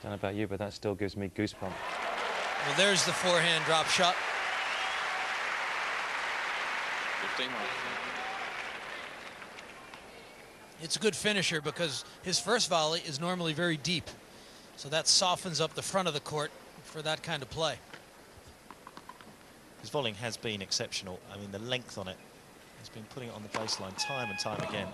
Don't know about you, but that still gives me goosebumps. Well, there's the forehand drop shot. 15 love. It's a good finisher because his first volley is normally very deep. So that softens up the front of the court for that kind of play. His volleying has been exceptional. I mean, the length on it. He's been putting it on the baseline time and time again.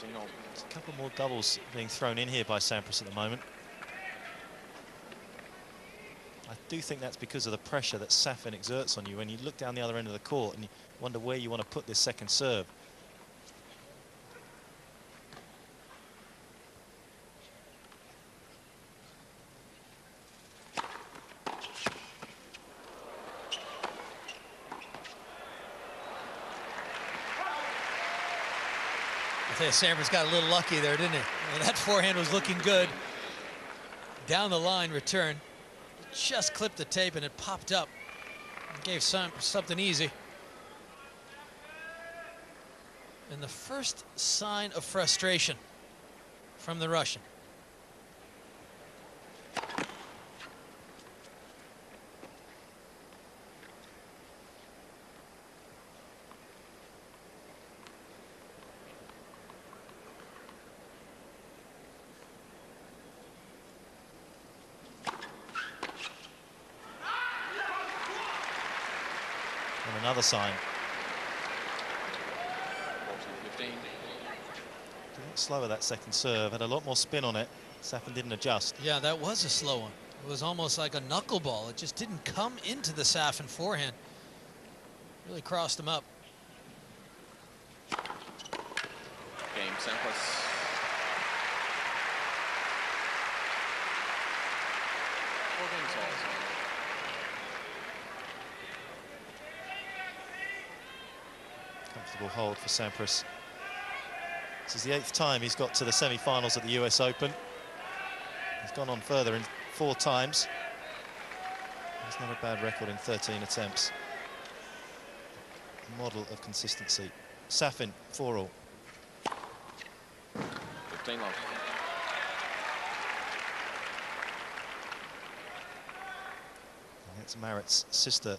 There's a couple more doubles being thrown in here by Sampras at the moment. I do think that's because of the pressure that Safin exerts on you when you look down the other end of the court and you wonder where you want to put this second serve. I tell you, Sampras got a little lucky there, didn't he? Well, that forehand was looking good. Down the line return. Just clipped the tape and it popped up. It gave Sampras something easy. And the first sign of frustration from the Russian. And another sign. 15. A lot slower that second serve, had a lot more spin on it. Safin didn't adjust. Yeah, that was a slow one. It was almost like a knuckleball. It just didn't come into the Safin forehand. Really crossed him up. Game, Sampras. Comfortable hold for Sampras. This is the 8th time he's got to the semi-finals at the US Open. He's gone on further in 4 times. It's not a bad record in 13 attempts. A model of consistency. Safin, 4-all. 15 love. And that's Marat's sister,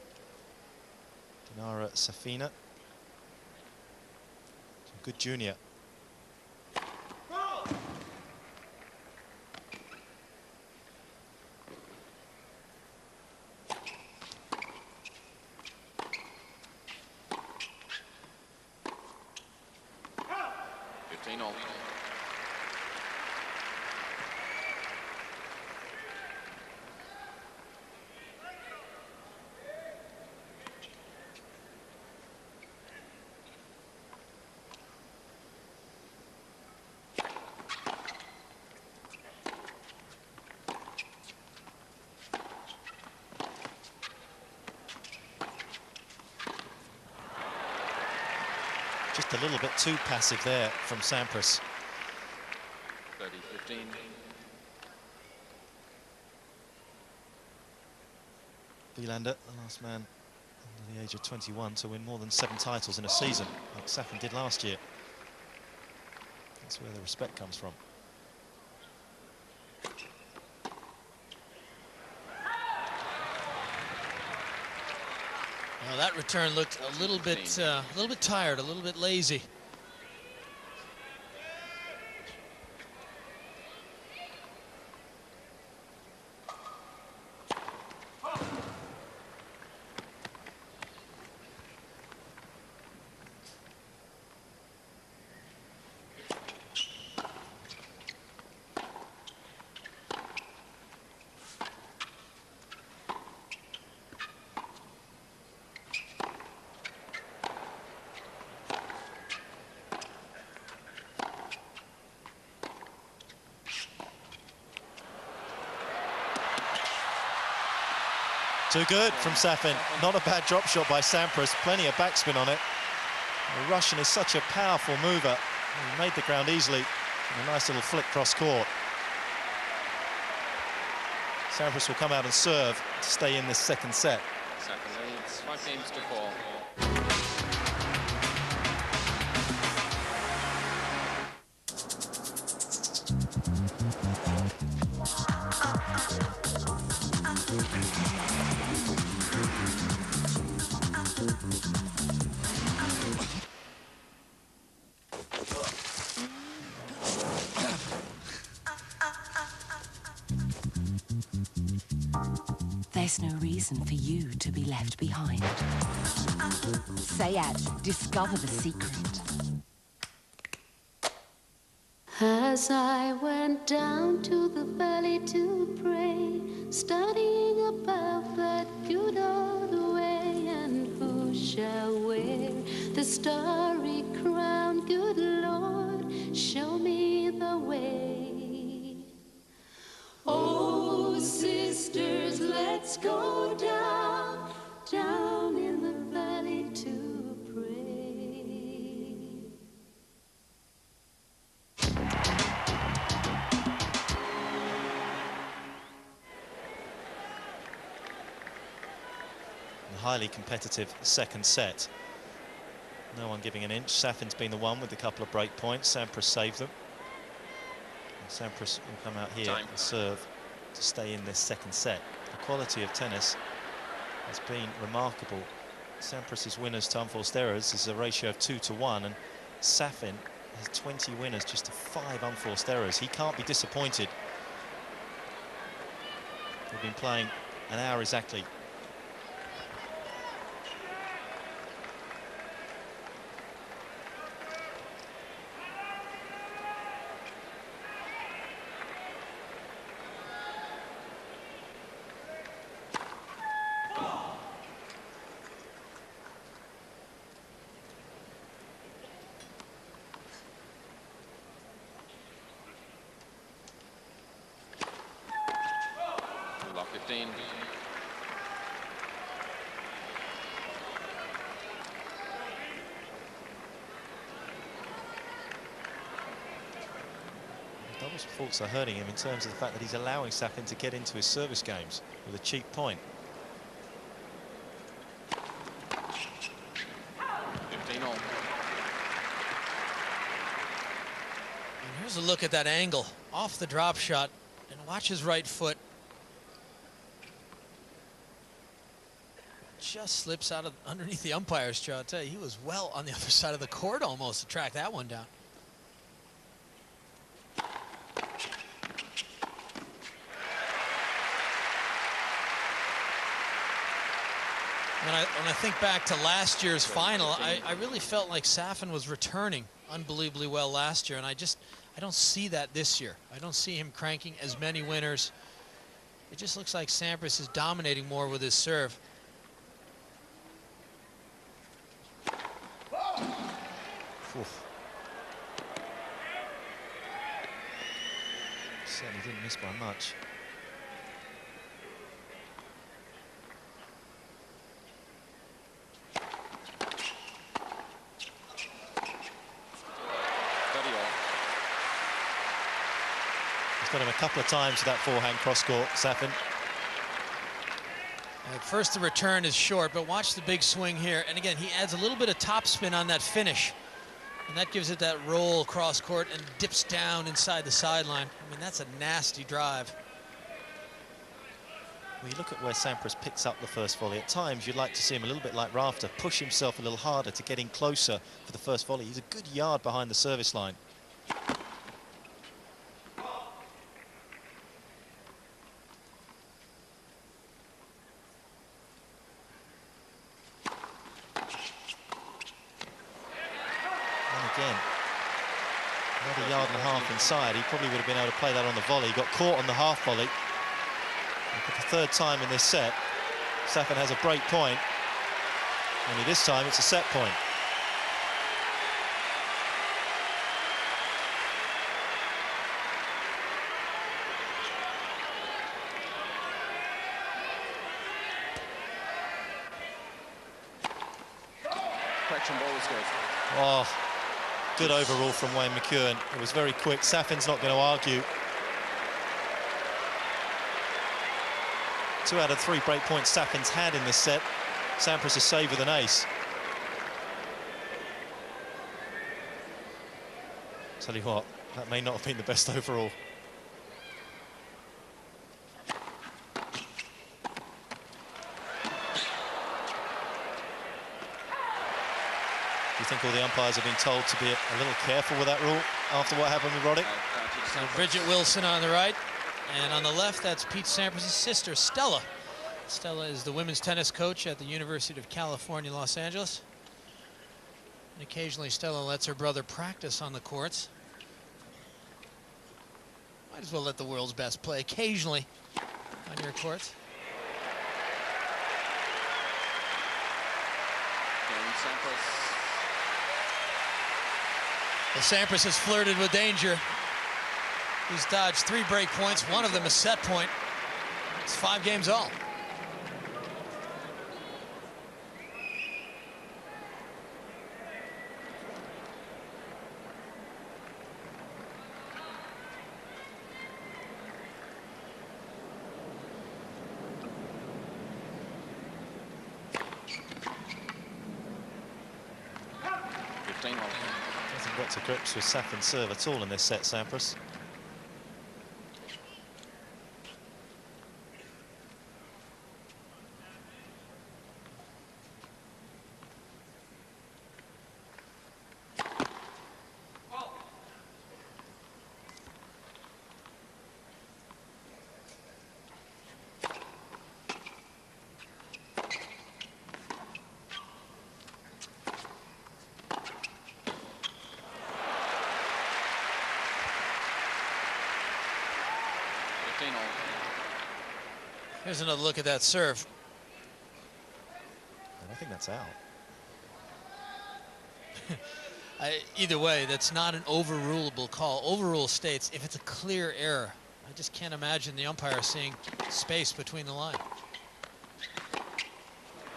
Marat Safin. Good junior. Just a little bit too passive there from Sampras. 30-15. Wilander, the last man under the age of 21 to win more than 7 titles in a season, like Safin did last year. That's where the respect comes from. Well, that return looked a little bit tired, a little bit lazy. Too good from Safin. Not a bad drop shot by Sampras. Plenty of backspin on it. The Russian is such a powerful mover. He made the ground easily. And a nice little flick cross court. Sampras will come out and serve to stay in this second set. Safin leads 5 games to 4. There's no reason for you to be left behind. Sayat, discover the secret. As I went down to the valley to pray, studying about that good old way, and who shall wear the starry crown? Good Lord, show me the way. Oh, sisters, let's go down, down in the valley to pray. A highly competitive second set. No one giving an inch. Safin's been the one with a couple of break points. Sampras saved them. Sampras will come out here and serve to stay in this second set. The quality of tennis has been remarkable. Sampras's winners to unforced errors is a ratio of 2-1, and Safin has 20 winners just to 5 unforced errors. He can't be disappointed. They've been playing an hour exactly. Lock 15. Doubles faults are hurting him in terms of the fact that he's allowing Safin to get into his service games with a cheap point. 15 all. And here's a look at that angle off the drop shot, and watch his right foot. Just slips out of underneath the umpire's jaw. I'll tell you, he was well on the other side of the court almost to track that one down. When I think back to last year's final, I really felt like Safin was returning unbelievably well last year, and I don't see that this year. I don't see him cranking as many winners. It just looks like Sampras is dominating more with his serve. Oof. Certainly didn't miss by much. He's got him a couple of times with that forehand cross-court, Safin. At first the return is short, but watch the big swing here. And again, he adds a little bit of topspin on that finish. And that gives it that roll cross court and dips down inside the sideline. I mean, that's a nasty drive. Well, you look at where Sampras picks up the first volley. At times, you'd like to see him a little bit like Rafter, push himself a little harder to get in closer for the first volley. He's a good yard behind the service line. Again, another yard and a half inside. He probably would have been able to play that on the volley. He got caught on the half volley. And for the third time in this set, Safin has a break point. Only this time it's a set point. Correction ball is good. Oh, good overall from Wayne McEwen. It was very quick. Safin's not going to argue. 2 out of 3 break points Safin's had in this set. Sampras has saved with an ace. Tell you what, that may not have been the best overall. Do you think all the umpires have been told to be a little careful with that rule after what happened with Roddick? So Bridget Wilson on the right, and on the left, that's Pete Sampras' sister, Stella. Stella is the women's tennis coach at the University of California, Los Angeles. And occasionally, Stella lets her brother practice on the courts. Might as well let the world's best play occasionally on your courts. Well, Sampras has flirted with danger. He's dodged 3 break points. One of them a set point. It's 5 games all. Hasn't got to grips with Safin's serve at all in this set, Sampras. Here's another look at that serve. And I think that's out. Either way, that's not an overrulable call. Overrule states if it's a clear error. I just can't imagine the umpire seeing space between the line.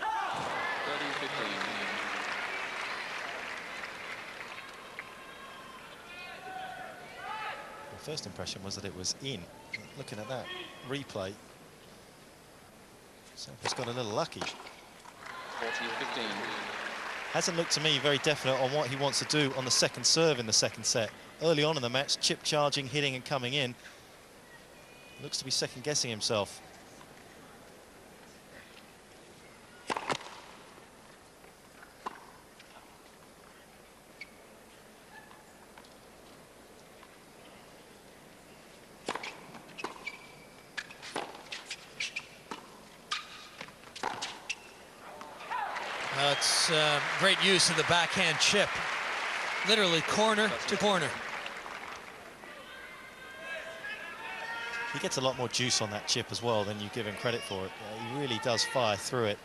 30-15. The first impression was that it was in. Looking at that replay, Sampras got a little lucky. 40-15. Hasn't looked to me very definite on what he wants to do on the second serve in the second set. Early on in the match, chip charging, hitting and coming in. Looks to be second guessing himself. That's great use of the backhand chip. Literally corner to corner. He gets a lot more juice on that chip as well than you give him credit for it. He really does fire through it.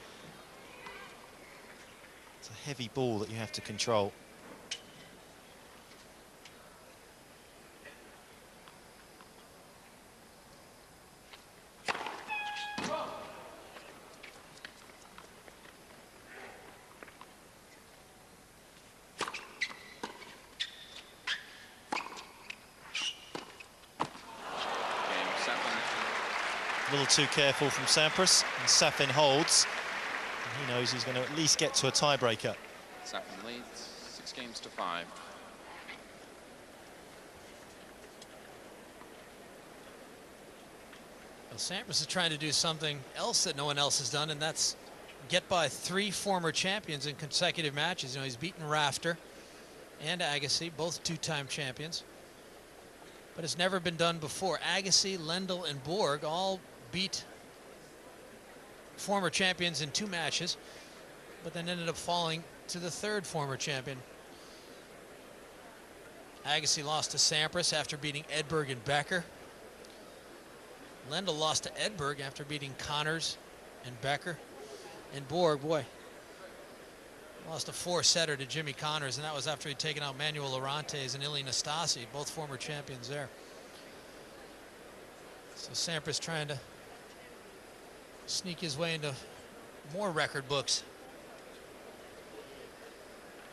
It's a heavy ball that you have to control. A little too careful from Sampras, and Safin holds. And he knows he's going to at least get to a tiebreaker. Safin leads 6-5. Well, Sampras is trying to do something else that no one else has done, and that's get by 3 former champions in consecutive matches. You know, he's beaten Rafter and Agassi, both 2-time champions. But it's never been done before. Agassi, Lendl, and Borg all beat former champions in 2 matches, but then ended up falling to the 3rd former champion. Agassi lost to Sampras after beating Edberg and Becker. Lendl lost to Edberg after beating Connors and Becker. And Borg, boy, lost a 4-setter to Jimmy Connors, and that was after he'd taken out Manuel Orantes and Ilie Nastase, both former champions there. So Sampras trying to sneak his way into more record books.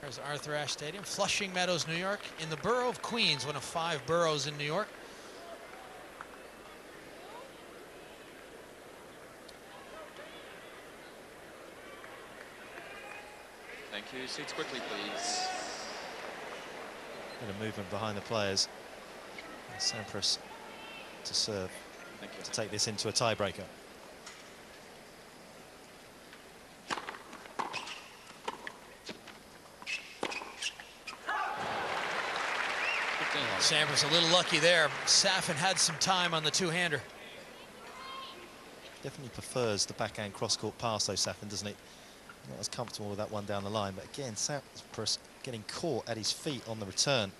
There's Arthur Ashe Stadium, Flushing Meadows, New York, in the borough of Queens, one of 5 boroughs in New York. Thank you. Seats quickly, please. Bit of movement behind the players. And Sampras to serve. Thank you. To take this into a tiebreaker. Sampras a little lucky there. Safin had some time on the two-hander. Definitely prefers the backhand cross-court pass, though, Safin, doesn't he? Not as comfortable with that one down the line. But again, Sampras getting caught at his feet on the return.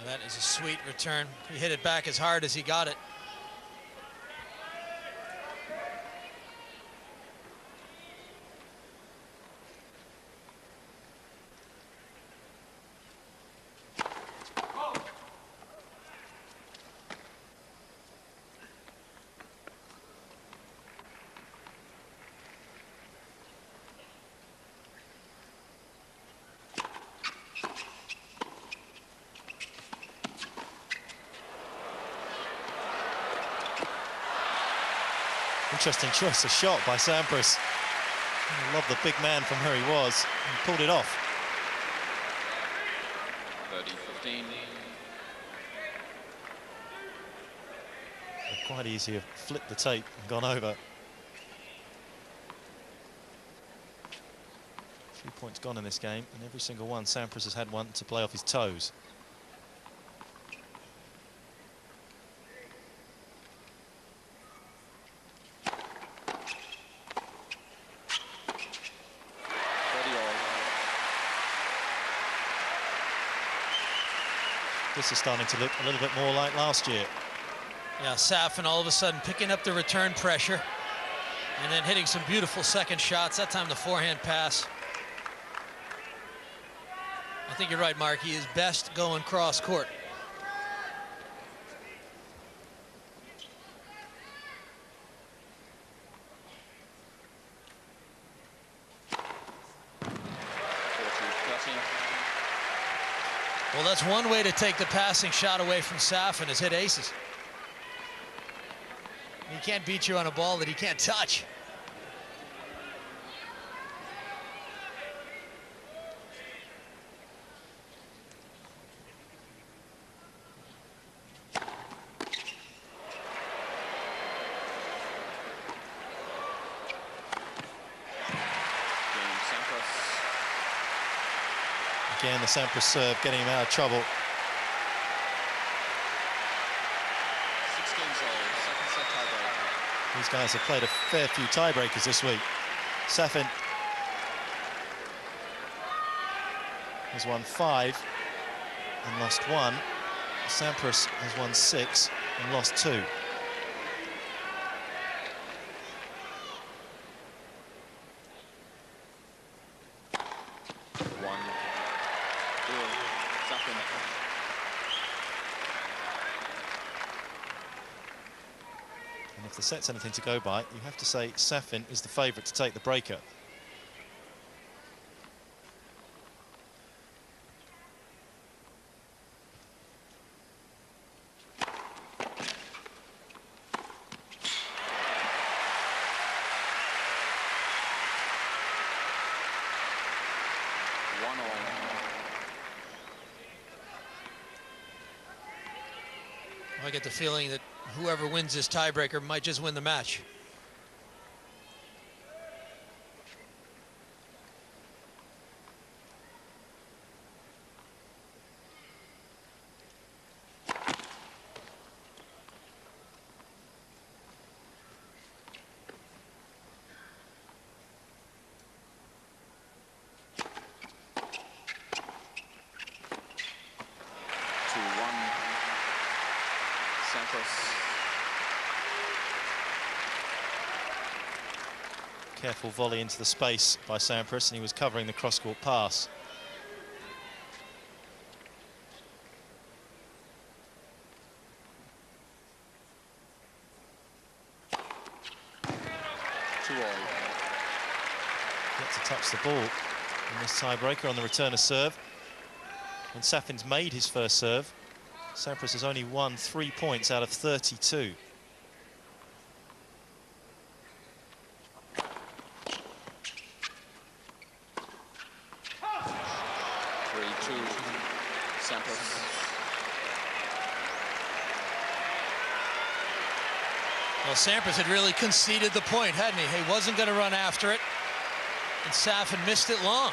That is a sweet return. He hit it back as hard as he got it. Interesting choice of shot by Sampras. I love the big man from where he was. He pulled it off. 30-15. Quite easy to flip the tape and gone over. 3 points gone in this game, and every single one Sampras has had one to play off his toes. This is starting to look a little bit more like last year. Yeah, Safin all of a sudden picking up the return pressure and then hitting some beautiful second shots. That time the forehand pass. I think you're right, Mark. He is best going cross court. Well, that's one way to take the passing shot away from Safin, is hit aces. He can't beat you on a ball that he can't touch. Again, the Sampras serve getting him out of trouble. 6 games old, second set tiebreak. These guys have played a fair few tiebreakers this week. Safin has won 5 and lost 1. Sampras has won 6 and lost 2. And if the set's anything to go by, you have to say Safin is the favourite to take the breaker. I get the feeling that whoever wins this tiebreaker might just win the match. Careful volley into the space by Sampras, and he was covering the cross-court pass. Got to touch the ball. in this tiebreaker on the return of serve. When Safin's made his first serve, Sampras has only won 3 points out of 32. Sampras. Well, Sampras had really conceded the point, hadn't he? He wasn't going to run after it, and Safin missed it long.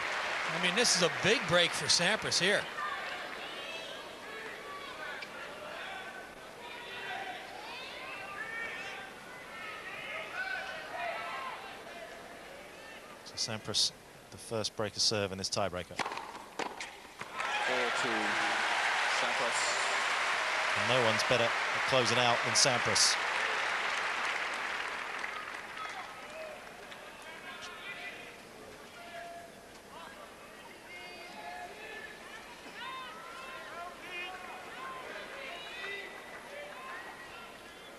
I mean, this is a big break for Sampras here. So Sampras, the first break of serve in this tiebreaker. 4-2, Sampras. And no one's better at closing out than Sampras.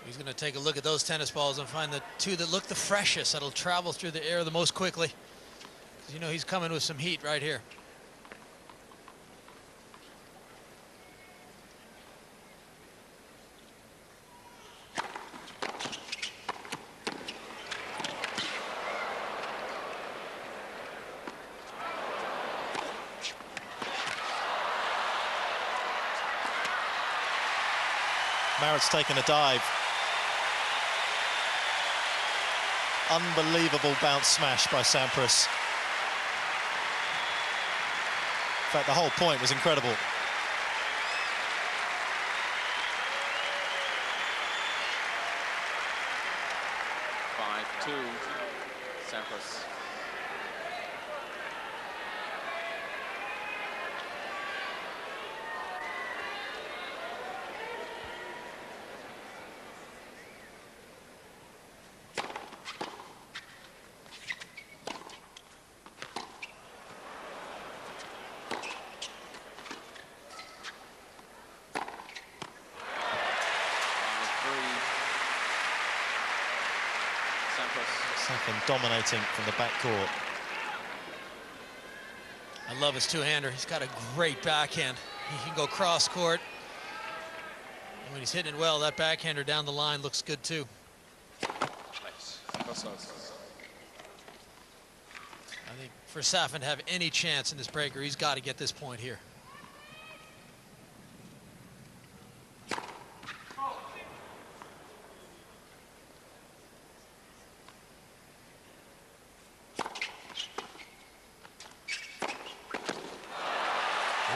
He's going to take a look at those tennis balls and find the two that look the freshest, that'll travel through the air the most quickly. 'Cause you know he's coming with some heat right here. Marat's taken a dive. Unbelievable bounce smash by Sampras. In fact, the whole point was incredible. Sampras. Safin dominating from the backcourt. I love his two-hander. He's got a great backhand. He can go cross-court. And when he's hitting it well, that backhander down the line looks good too. Nice. I think for Safin to have any chance in this breaker, he's got to get this point here.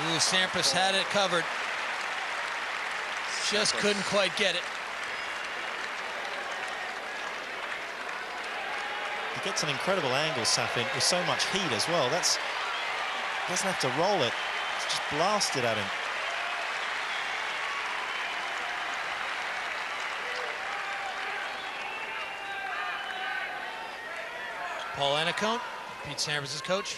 Ooh, Sampras had it covered. Just couldn't quite get it. He gets an incredible angle, Safin, with so much heat as well. He doesn't have to roll it. It's just blasted at him. Paul Annacone, Pete Sampras' coach.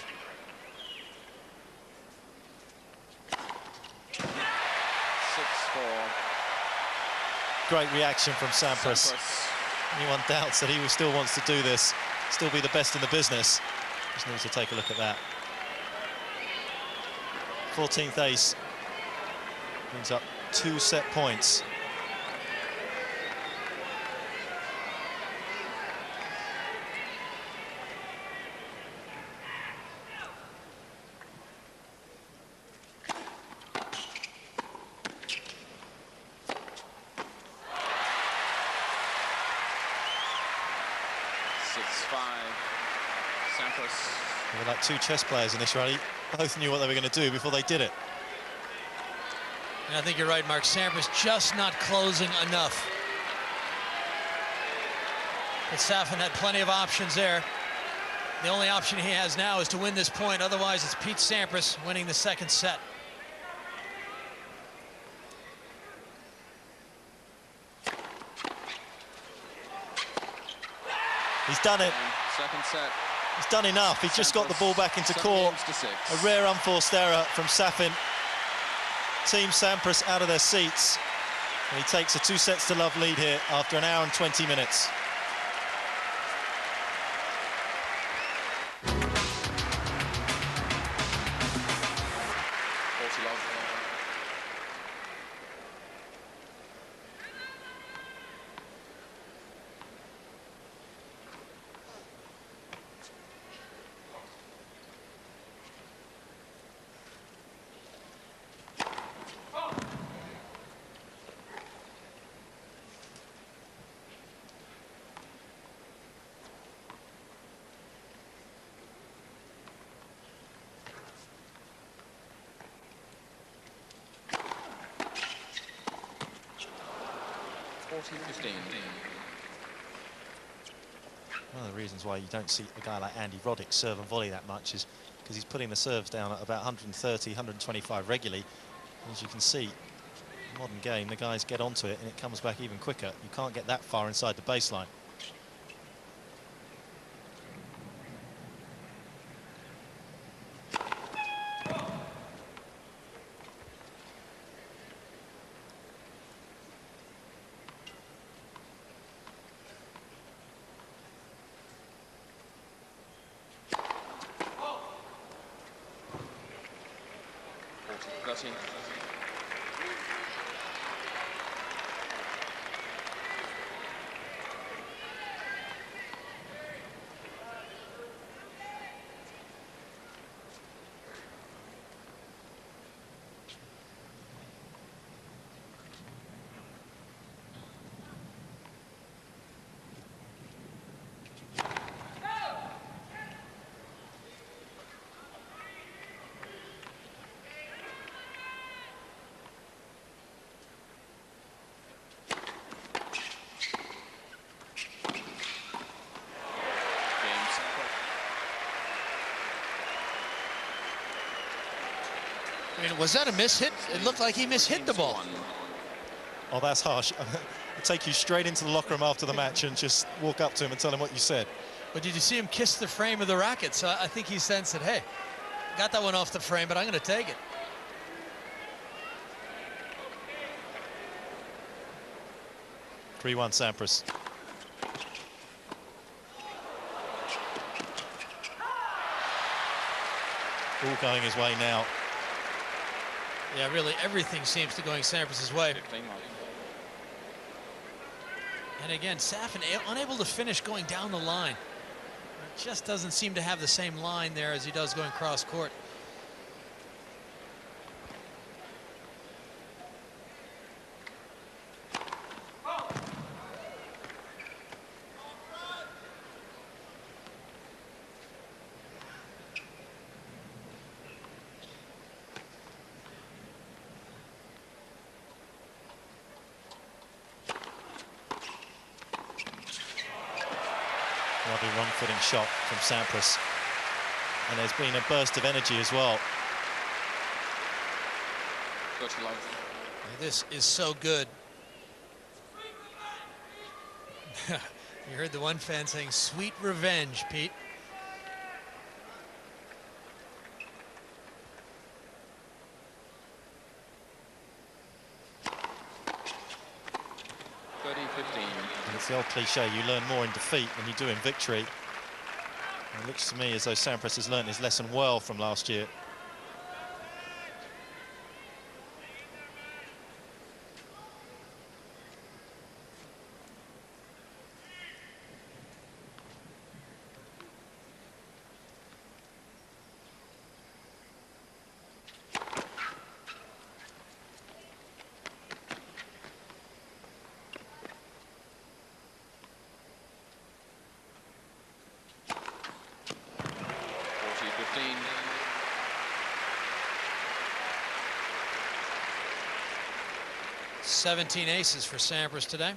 Great reaction from Sampras. Anyone doubts that he still wants to do this, still be the best in the business, just needs to take a look at that. 14th ace brings up 2 set points. There were like 2 chess players in this rally. Both knew what they were going to do before they did it. And I think you're right, Mark. Sampras just not closing enough. But Safin had plenty of options there. The only option he has now is to win this point. Otherwise, it's Pete Sampras winning the second set. He's done it. Second set. He's done enough. He's just got the ball back into court. A rare unforced error from Safin. Team Sampras out of their seats. And he takes a 2-sets-to-love lead here after an hour and 20 minutes. 40-15. One of the reasons why you don't see a guy like Andy Roddick serve and volley that much is because he's putting the serves down at about 130, 125 regularly. As you can see, in the modern game, the guys get onto it and it comes back even quicker. You can't get that far inside the baseline. I mean, was that a mishit? It looked like he mishit the ball. Oh, that's harsh. I'll take you straight into the locker room after the match and just walk up to him and tell him what you said. But did you see him kiss the frame of the racket? So I think he sensed that, hey, got that one off the frame, but I'm going to take it. (3-1) Sampras. All going his way now. Yeah, really, everything seems to going Sampras' way. And again, Safin unable to finish going down the line. It just doesn't seem to have the same line there as he does going cross court. Lovely wrong-footing shot from Sampras. And there's been a burst of energy as well. This is so good. You heard the one fan saying, "Sweet revenge, Pete." And it's the old cliche, you learn more in defeat than you do in victory. And it looks to me as though Sampras has learned his lesson well from last year. "17 aces for Sampras today.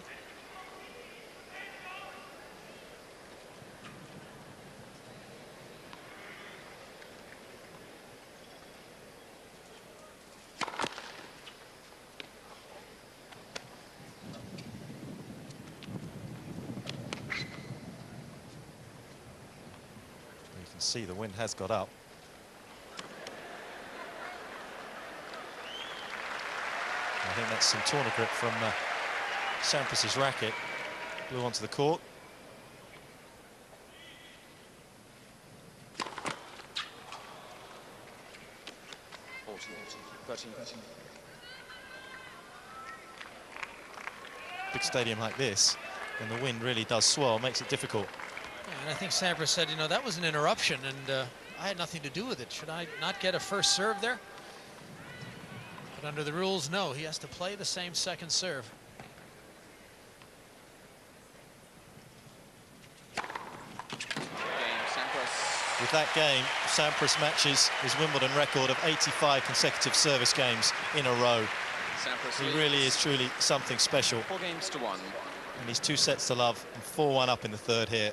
You can see the wind has got up. I think that's some tourniquet from Sampras' racket. Blew onto the court. Big stadium like this, and the wind really does swell, makes it difficult. Yeah, and I think Sampras said, you know, that was an interruption, and I had nothing to do with it. Should I not get a first serve there? But under the rules, no, he has to play the same second serve. With that game, Sampras matches his Wimbledon record of 85 consecutive service games in a row. Sampras He leads really is truly something special. 4-1. And he's 2 sets to love and 4-1 up in the third here.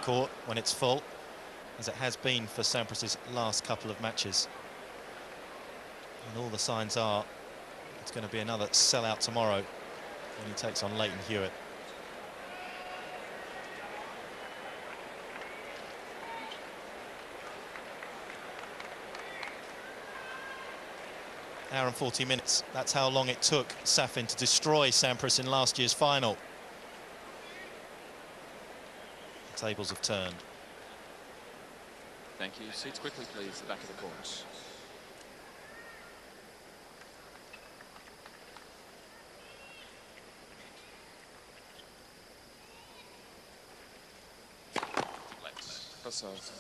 Court when it's full, as it has been for Sampras's last couple of matches. And all the signs are it's going to be another sellout tomorrow when he takes on Leighton Hewitt. Hour and 40 minutes. That's how long it took Safin to destroy Sampras in last year's final. The tables have turned. Thank you. Seats quickly, please. The back of the court. Let's serve.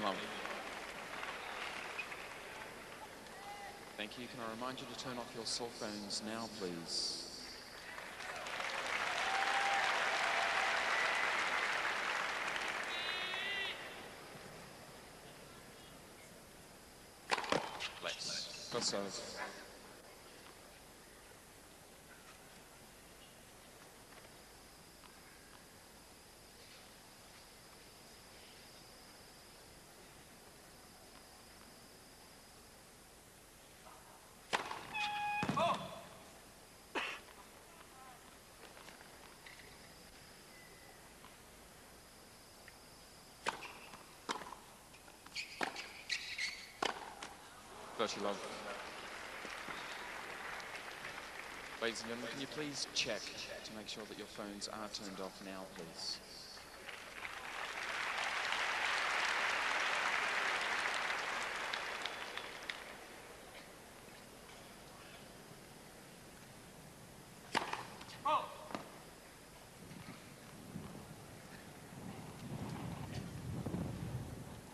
Love. Thank you. Can I remind you to turn off your cell phones now, please? Let's serve. Love. Ladies and gentlemen, can you please check to make sure that your phones are turned off now, please? Well,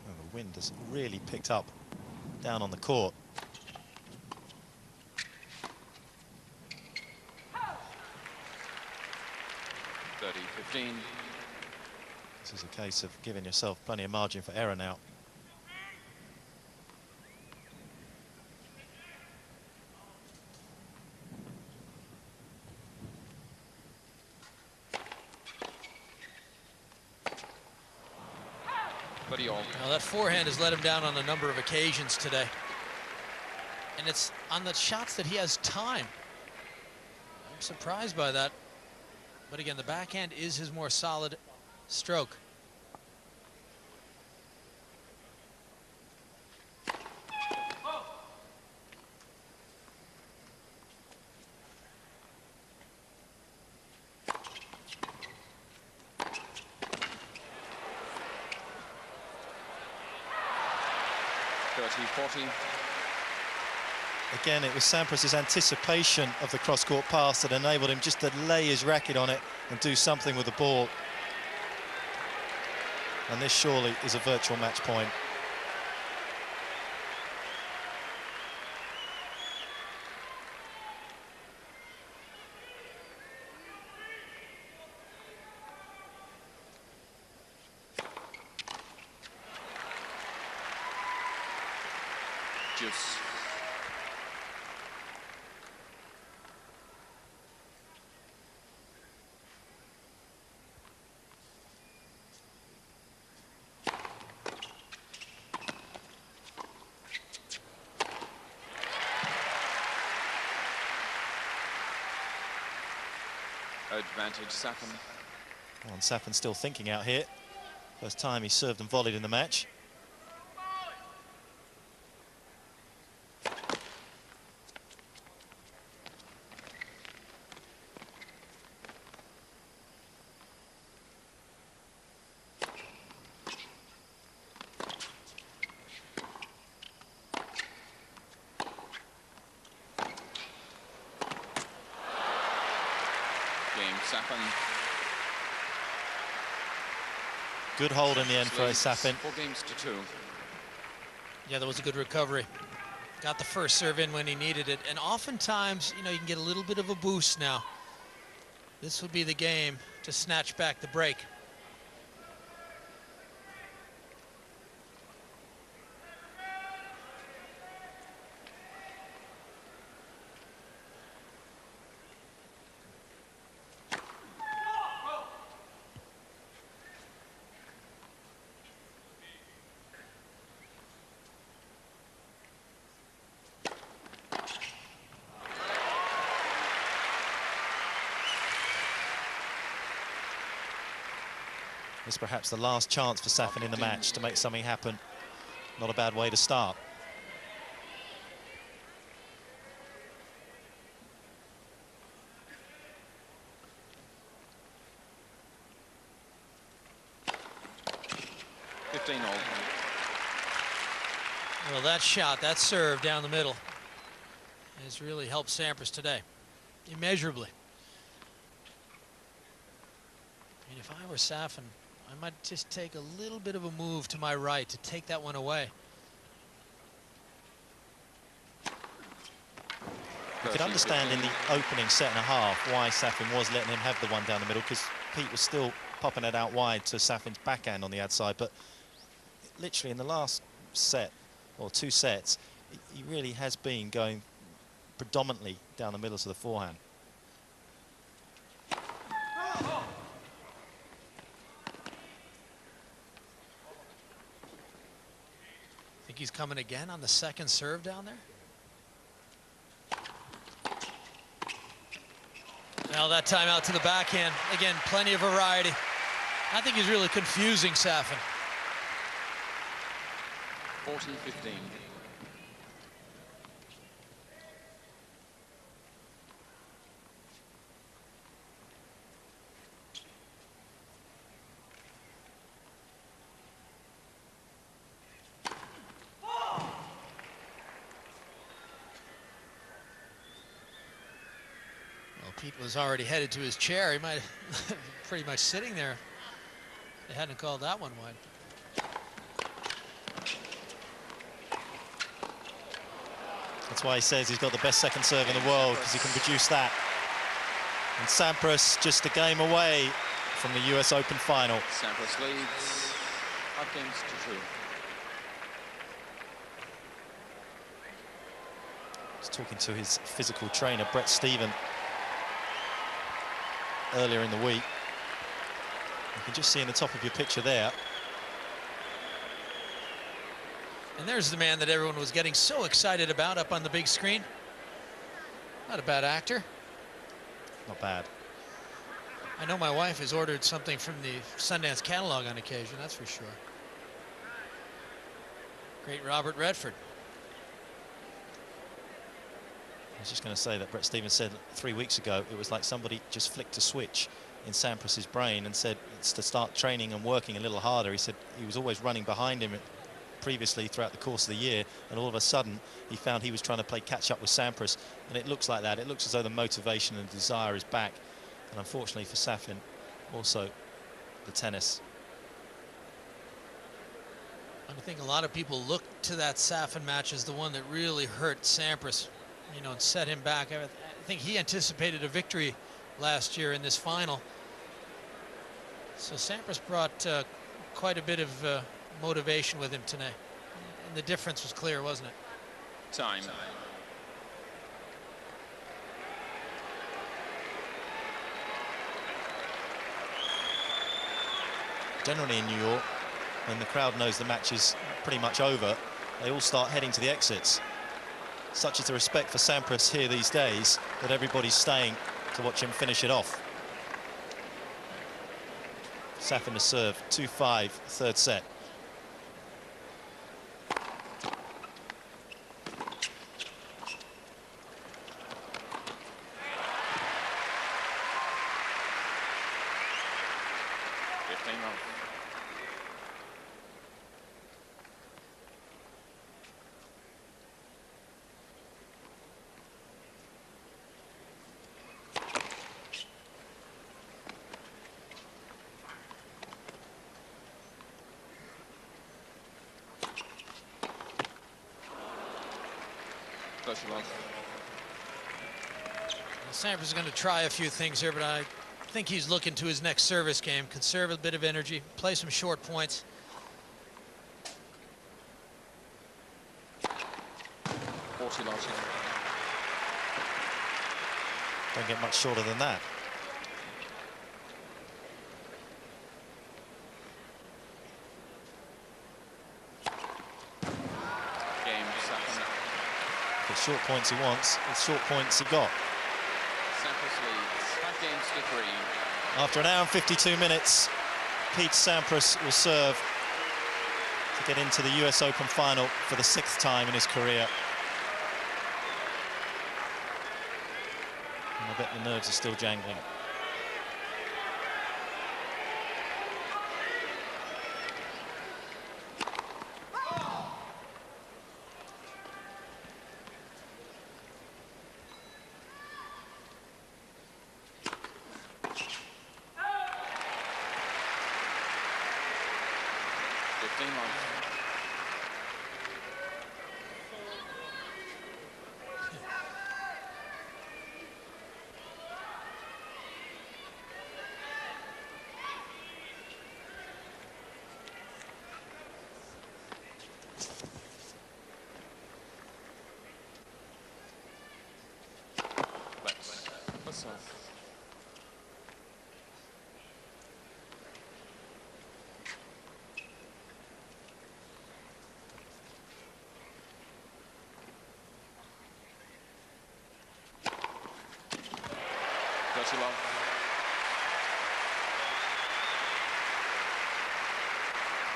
the wind has really picked up down on the court. This is a case of giving yourself plenty of margin for error now. Now that forehand has let him down on a number of occasions today. And it's on the shots that he has time. I'm surprised by that. But again, the backhand is his more solid stroke. Again, it was Sampras' anticipation of the cross-court pass that enabled him just to lay his racket on it and do something with the ball. And this surely is a virtual match point. Juice. Advantage, Safin. Well, and Safin still thinking out here. First time he served and volleyed in the match. Good hold in the end for Safin. 4-2. Yeah, that was a good recovery. Got the first serve in when he needed it. And oftentimes, you know, you can get a little bit of a boost now. This would be the game to snatch back the break. This is perhaps the last chance for Safin in the match to make something happen. Not a bad way to start. Well, that shot, that serve down the middle has really helped Sampras today, immeasurably. I mean, if I were Safin, I might just take a little bit of a move to my right to take that one away. You could understand in the opening set and a half why Safin was letting him have the one down the middle, because Pete was still popping it out wide to Safin's backhand on the outside. But literally in the last set, or 2 sets, he really has been going predominantly down the middle to the forehand. Think he's coming again on the second serve down there? Now that time out to the backhand. Again, plenty of variety. I think he's really confusing Safin. 40-15. Pete was already headed to his chair. He might have pretty much sitting there. They hadn't called that one wide. That's why he says he's got the best second serve in the world, because he can produce that. And Sampras just a game away from the US Open final. Sampras leads 5-2. He's talking to his physical trainer, Brett Stephen, earlier in the week. You can just see in the top of your picture there. And there's the man that everyone was getting so excited about up on the big screen. Not a bad actor. Not bad. I know my wife has ordered something from the Sundance catalog on occasion, that's for sure. Great Robert Redford. I was just going to say that Brett Stevens said 3 weeks ago it was like somebody just flicked a switch in Sampras's brain and said it's to start training and working a little harder. He said he was always running behind him previously throughout the course of the year, and all of a sudden he found he was trying to play catch up with Sampras, and it looks like that. It looks as though the motivation and desire is back, and unfortunately for Safin, also the tennis. I think a lot of people look to that Safin match as the one that really hurt Sampras, you know, and set him back. I think he anticipated a victory last year in this final. So Sampras brought quite a bit of motivation with him tonight. And the difference was clear, wasn't it? Time. Generally in New York, when the crowd knows the match is pretty much over, they all start heading to the exits. Such is the respect for Sampras here these days that everybody's staying to watch him finish it off. Safin to serve, 2-5, third set. Sampras is going to try a few things here, but I think he's looking to his next service game, conserve a bit of energy, play some short points. Don't get much shorter than that. The short points he wants, the short points he got. Sampras leads 5 games to 3. After an hour and 52 minutes, Pete Sampras will serve to get into the US Open final for the 6th time in his career. And I bet the nerves are still jangling.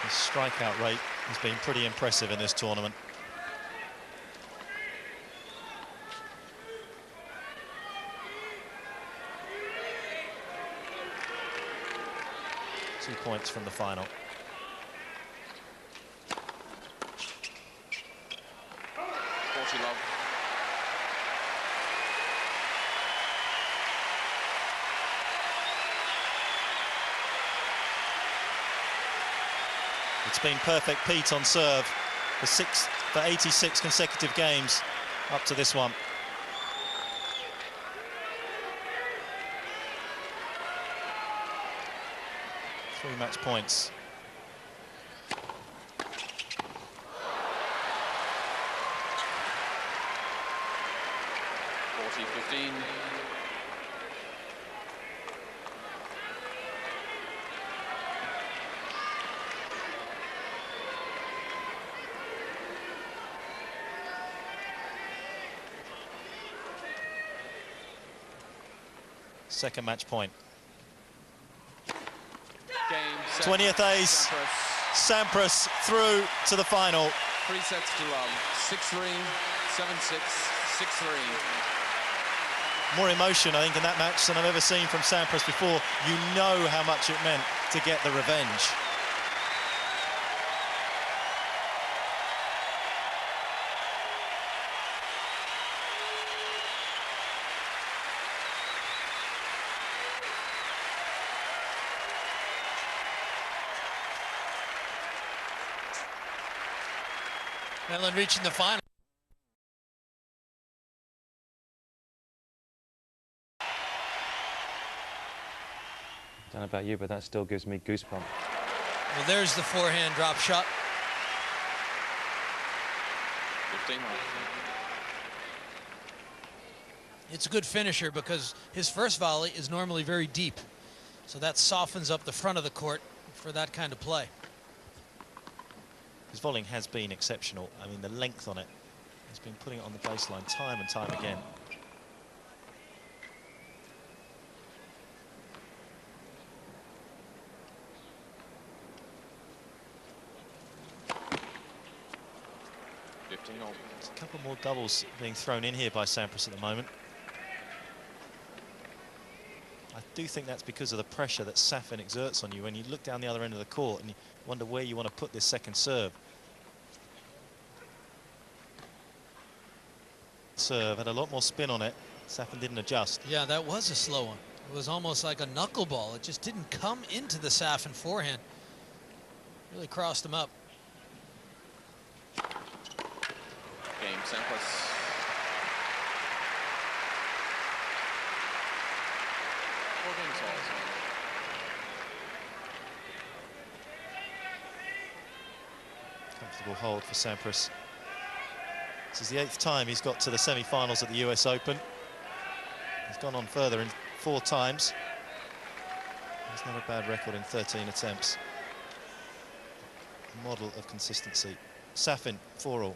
His strikeout rate has been pretty impressive in this tournament. Two points from the final. It's been perfect Pete on serve for 86 consecutive games up to this one. Three match points. Second match point. 20th ace. Sampras through to the final. 3 sets to love. 6-3, 7-6, 6-3. More emotion, I think, in that match than I've ever seen from Sampras before. You know how much it meant to get the revenge. Netherlands reaching the final. Don't know about you, but that still gives me goosebumps. Well, there's the forehand drop shot. 15. It's a good finisher because his first volley is normally very deep. So that softens up the front of the court for that kind of play. His volleying has been exceptional. I mean, the length on it, he's been putting it on the baseline time and time again. There's a couple more doubles being thrown in here by Sampras at the moment. I do think that's because of the pressure that Safin exerts on you when you look down the other end of the court and you wonder where you want to put this second serve. Serve had a lot more spin on it. Safin didn't adjust. Yeah, that was a slow one. It was almost like a knuckleball. It just didn't come into the Safin forehand. Really crossed him up. Game, Sampras. Comfortable hold for Sampras. This is the 8th time he's got to the semi-finals at the US Open. He's gone on further in 4 times. It's not a bad record in 13 attempts. A model of consistency. Safin, 4-all.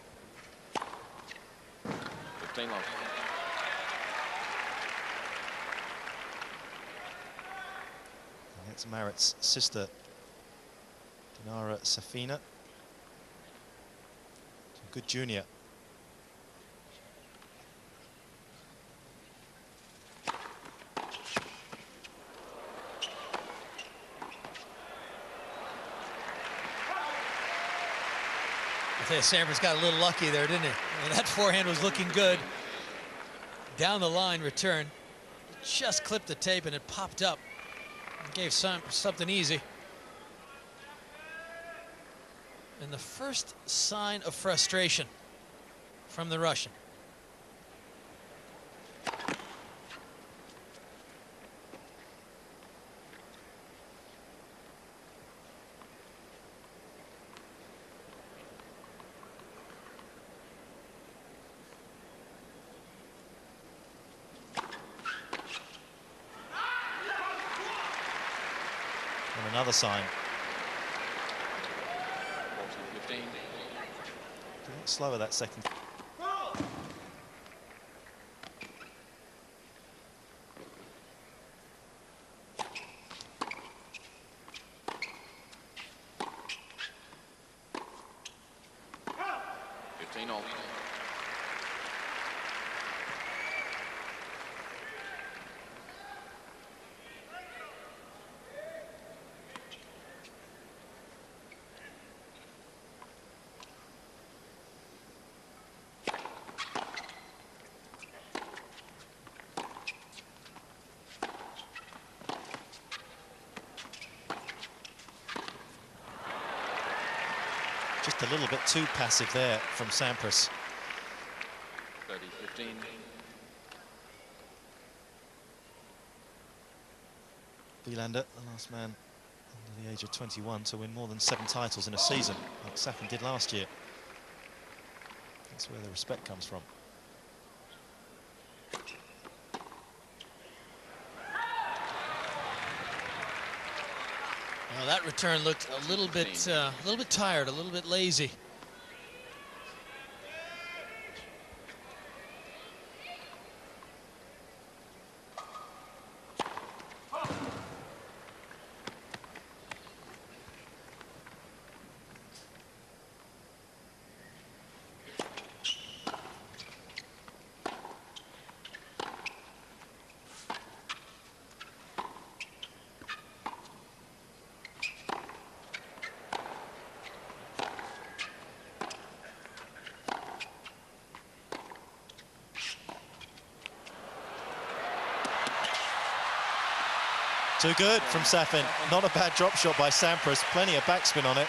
15 love. That's Marat's sister, Marat Safin. Good junior. I tell you, Sampras got a little lucky there, didn't he? I mean, that forehand was looking good. Down the line return. Just clipped the tape and it popped up. It gave Sampras something easy. And the first sign of frustration from the Russian. And another sign. 15. A bit slower that second. Just a little bit too passive there from Sampras. 30-15. Wielander, the last man under the age of 21 to win more than 7 titles in a season, like Safin did last year. That's where the respect comes from. Well, that return looked a little bit tired, a little bit lazy. Too good from Safin. Not a bad drop shot by Sampras. Plenty of backspin on it.